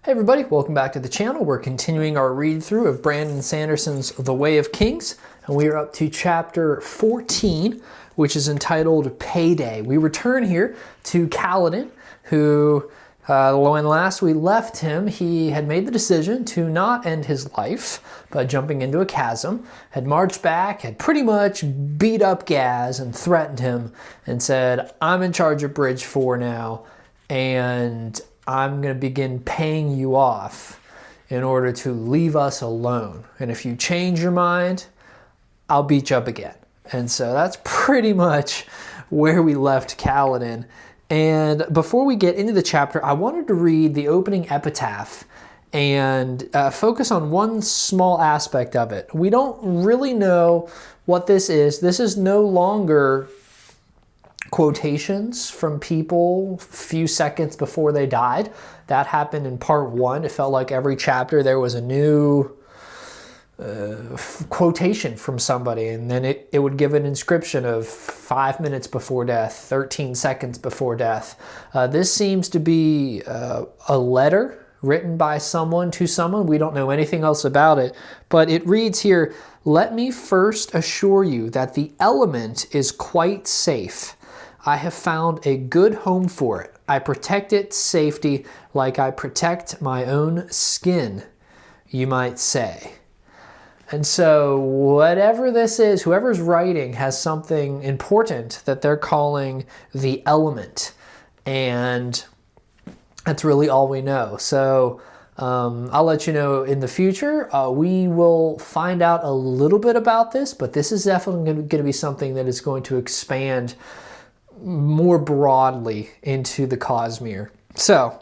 Hey everybody, welcome back to the channel. We're continuing our read through of Brandon Sanderson's The Way of Kings, and we are up to chapter 14, which is entitled Payday. We return here to Kaladin, who, when last we left him, he had made the decision to not end his life by jumping into a chasm, had marched back, had pretty much beat up Gaz and threatened him and said, I'm in charge of Bridge 4 now, and I'm going to begin paying you off in order to leave us alone. And if you change your mind, I'll beat you up again. And so that's pretty much where we left Kaladin. And before we get into the chapter, I wanted to read the opening epitaph and focus on one small aspect of it. We don't really know what this is. This is no longer quotations from people a few seconds before they died. That happened in part 1. It felt like every chapter there was a new quotation from somebody, and then it would give an inscription of 5 minutes before death, 13 seconds before death. This seems to be a letter written by someone to someone. We don't know anything else about it, but it reads here, "Let me first assure you that the element is quite safe. I have found a good home for it. I protect its safety like I protect my own skin, you might say." And so whatever this is, whoever's writing has something important that they're calling the element. And that's really all we know. So I'll let you know in the future. We will find out a little bit about this, but this is definitely going to be something that is going to expand more broadly into the Cosmere. So,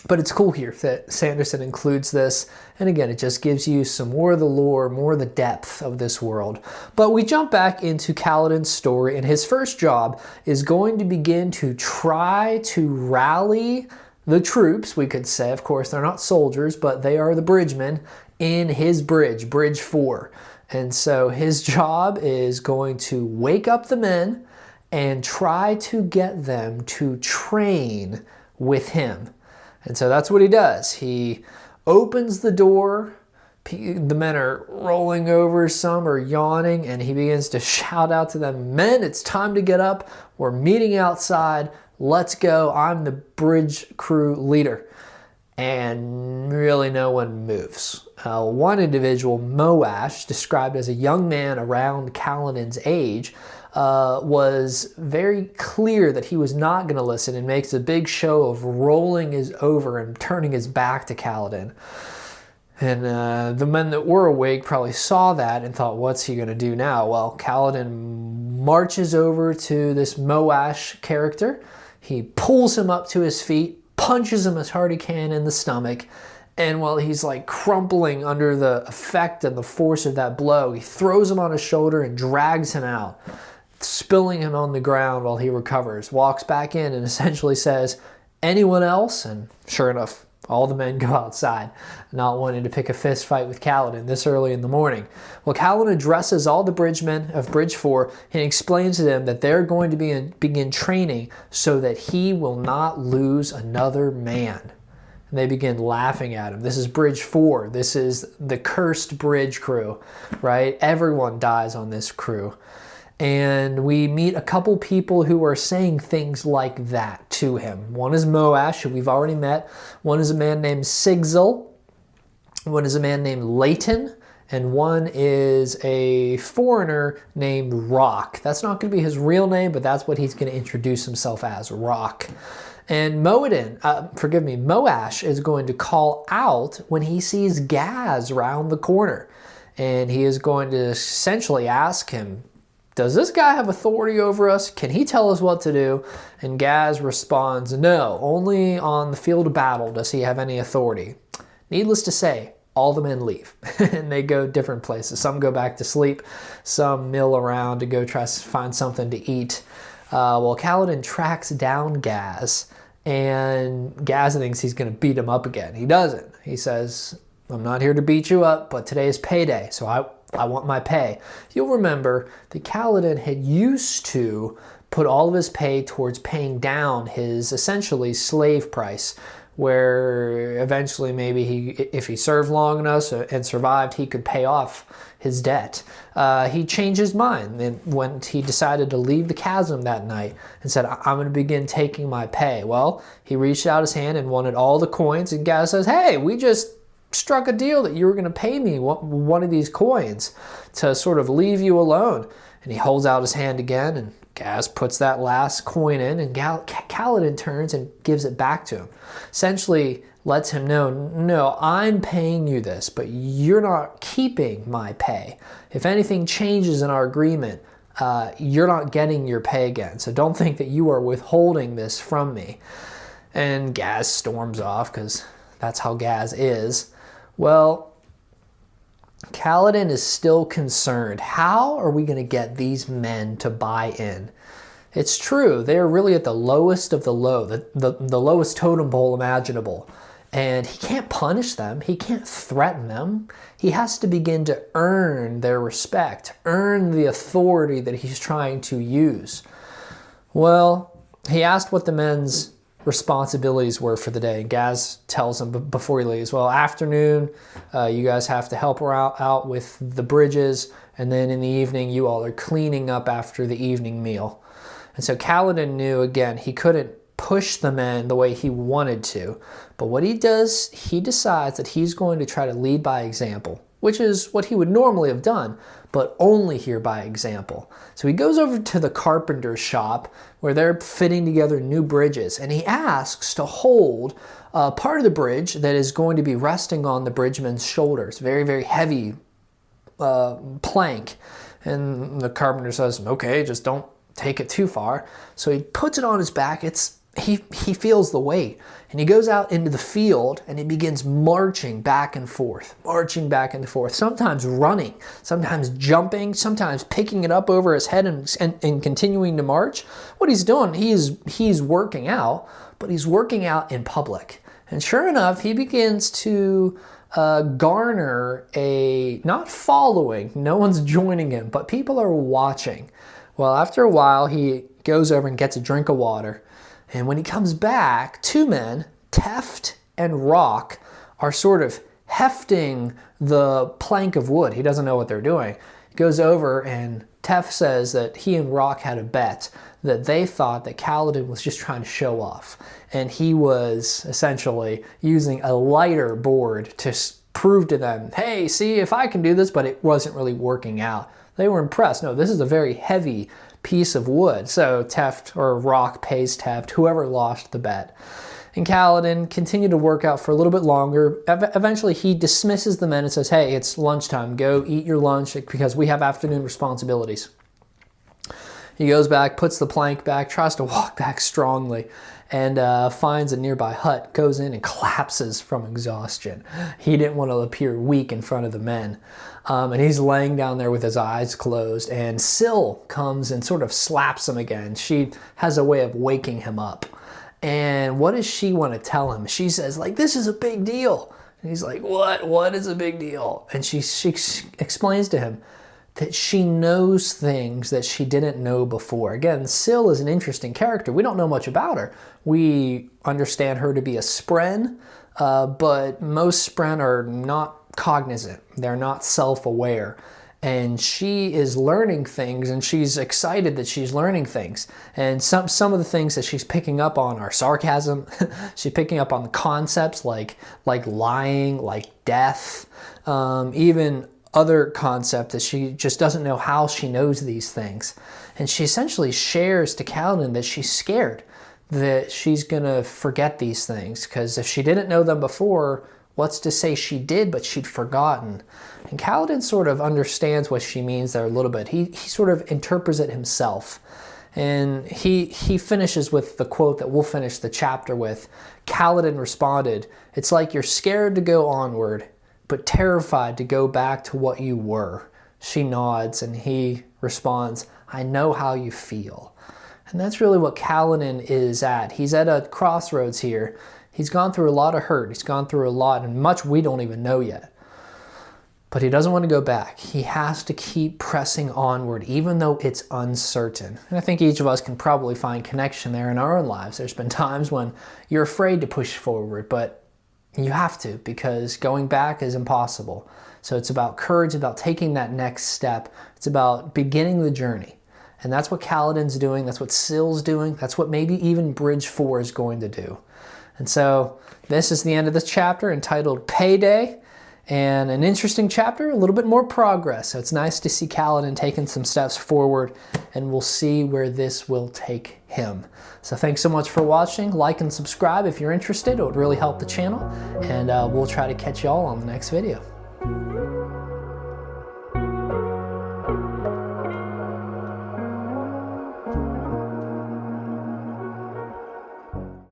but it's cool here that Sanderson includes this. And again, it just gives you some more of the lore, more of the depth of this world. But we jump back into Kaladin's story, and his first job is going to begin to try to rally the troops, we could say. Of course, they're not soldiers, but they are the bridgemen in his bridge, Bridge 4. And so his job is going to wake up the men and try to get them to train with him. And so that's what he does. He opens the door. The men are rolling over, some are yawning, and he begins to shout out to them, "Men, it's time to get up. We're meeting outside. Let's go. I'm the bridge crew leader." And really no one moves. One individual, Moash, described as a young man around Kaladin's age, was very clear that he was not going to listen and makes a big show of rolling his over and turning his back to Kaladin. And the men that were awake probably saw that and thought, what's he going to do now? Well, Kaladin marches over to this Moash character. He pulls him up to his feet, punches him as hard as he can in the stomach, and while he's like crumpling under the effect and the force of that blow, he throws him on his shoulder and drags him out, spilling him on the ground while he recovers, walks back in and essentially says, "Anyone else?" And sure enough, all the men go outside, not wanting to pick a fist fight with Kaladin this early in the morning. Well, Kaladin addresses all the bridgemen of Bridge 4 and explains to them that they're going to begin training so that he will not lose another man. And they begin laughing at him. This is Bridge 4. This is the cursed bridge crew, right? Everyone dies on this crew. And we meet a couple people who are saying things like that to him. One is Moash, who we've already met. One is a man named Sigzil. One is a man named Leighton. And one is a foreigner named Rock. That's not going to be his real name, but that's what he's going to introduce himself as, Rock. And Moash is going to call out when he sees Gaz round the corner. And he is going to essentially ask him, does this guy have authority over us? Can he tell us what to do? And Gaz responds, no, only on the field of battle does he have any authority. Needless to say, all the men leave and they go different places. Some go back to sleep, some mill around to go try to find something to eat. Well, Kaladin tracks down Gaz, and Gaz thinks he's going to beat him up again. He doesn't. He says, I'm not here to beat you up, but today is payday, so I want my pay. You'll remember that Kaladin had used to put all of his pay towards paying down his essentially slave price, where eventually maybe if he served long enough and survived, he could pay off his debt. He changed his mind and when he decided to leave the chasm that night and said, I'm going to begin taking my pay. Well, he reached out his hand and wanted all the coins, and Gaz says, hey, we just struck a deal that you were going to pay me one of these coins to sort of leave you alone. And he holds out his hand again, and Gaz puts that last coin in, and Kaladin turns and gives it back to him. Essentially lets him know, no, I'm paying you this, but you're not keeping my pay. If anything changes in our agreement, you're not getting your pay again. So don't think that you are withholding this from me. And Gaz storms off because that's how Gaz is. Well, Kaladin is still concerned. How are we going to get these men to buy in? It's true, they're really at the lowest of the low, the lowest totem pole imaginable. And he can't punish them. He can't threaten them. He has to begin to earn their respect, earn the authority that he's trying to use. Well, he asked what the men's responsibilities were for the day. Gaz tells him before he leaves, well, afternoon, you guys have to help her out with the bridges, and then in the evening, you all are cleaning up after the evening meal. And so Kaladin knew, again, he couldn't push the men the way he wanted to. But what he does, he decides that he's going to try to lead by example, which is what he would normally have done, but only here by example. So he goes over to the carpenter's shop where they're fitting together new bridges, and he asks to hold part of the bridge that is going to be resting on the bridgeman's shoulders. Very, very heavy plank. And the carpenter says, okay, just don't take it too far. So he puts it on his back. He feels the weight, and he goes out into the field and he begins marching back and forth, sometimes running, sometimes jumping, sometimes picking it up over his head and continuing to march. What he's doing, he's working out, but he's working out in public. And sure enough, he begins to garner a, not following, no one's joining him, but people are watching. Well, after a while, he goes over and gets a drink of water. And when he comes back, two men, Teft and Rock, are sort of hefting the plank of wood. He doesn't know what they're doing. He goes over, and Teft says that he and Rock had a bet that they thought that Kaladin was just trying to show off. And he was essentially using a lighter board to prove to them, hey, see, if I can do this, but it wasn't really working out. They were impressed. No, this is a very heavy piece of wood. So Teft or Rock pays Teft, whoever lost the bet. And Kaladin continued to work out for a little bit longer. Eventually he dismisses the men and says, hey, it's lunchtime. Go eat your lunch because we have afternoon responsibilities. He goes back, puts the plank back, tries to walk back strongly, and finds a nearby hut, goes in and collapses from exhaustion. He didn't want to appear weak in front of the men. And he's laying down there with his eyes closed, and Syl comes and sort of slaps him again. She has a way of waking him up. And what does she want to tell him? She says, like, this is a big deal. And he's like, what? What is a big deal? And she explains to him that she knows things that she didn't know before. Again, Syl is an interesting character. We don't know much about her. We understand her to be a spren, but most spren are not cognizant. They're not self-aware. And she is learning things, and she's excited that she's learning things. And some of the things that she's picking up on are sarcasm. She's picking up on the concepts like lying, like death, even other concept that she just doesn't know how she knows these things. And she essentially shares to Kaladin that she's scared that she's going to forget these things, because if she didn't know them before, what's to say she did, but she'd forgotten. And Kaladin sort of understands what she means there a little bit. He sort of interprets it himself. And he finishes with the quote that we'll finish the chapter with. Kaladin responded, "It's like you're scared to go onward, but terrified to go back to what you were." She nods, and he responds, "I know how you feel." And that's really what Kaladin is at. He's at a crossroads here. He's gone through a lot of hurt. He's gone through a lot, and much we don't even know yet. But he doesn't want to go back. He has to keep pressing onward, even though it's uncertain. And I think each of us can probably find connection there in our own lives. There's been times when you're afraid to push forward, but you have to, because going back is impossible. So it's about courage, about taking that next step. It's about beginning the journey. And that's what Kaladin's doing. That's what Syl's doing. That's what maybe even Bridge 4 is going to do. And so this is the end of this chapter entitled Payday. And an interesting chapter, a little bit more progress. So it's nice to see Kaladin taking some steps forward, and we'll see where this will take him. So thanks so much for watching. Like and subscribe if you're interested. It would really help the channel. And we'll try to catch y'all on the next video.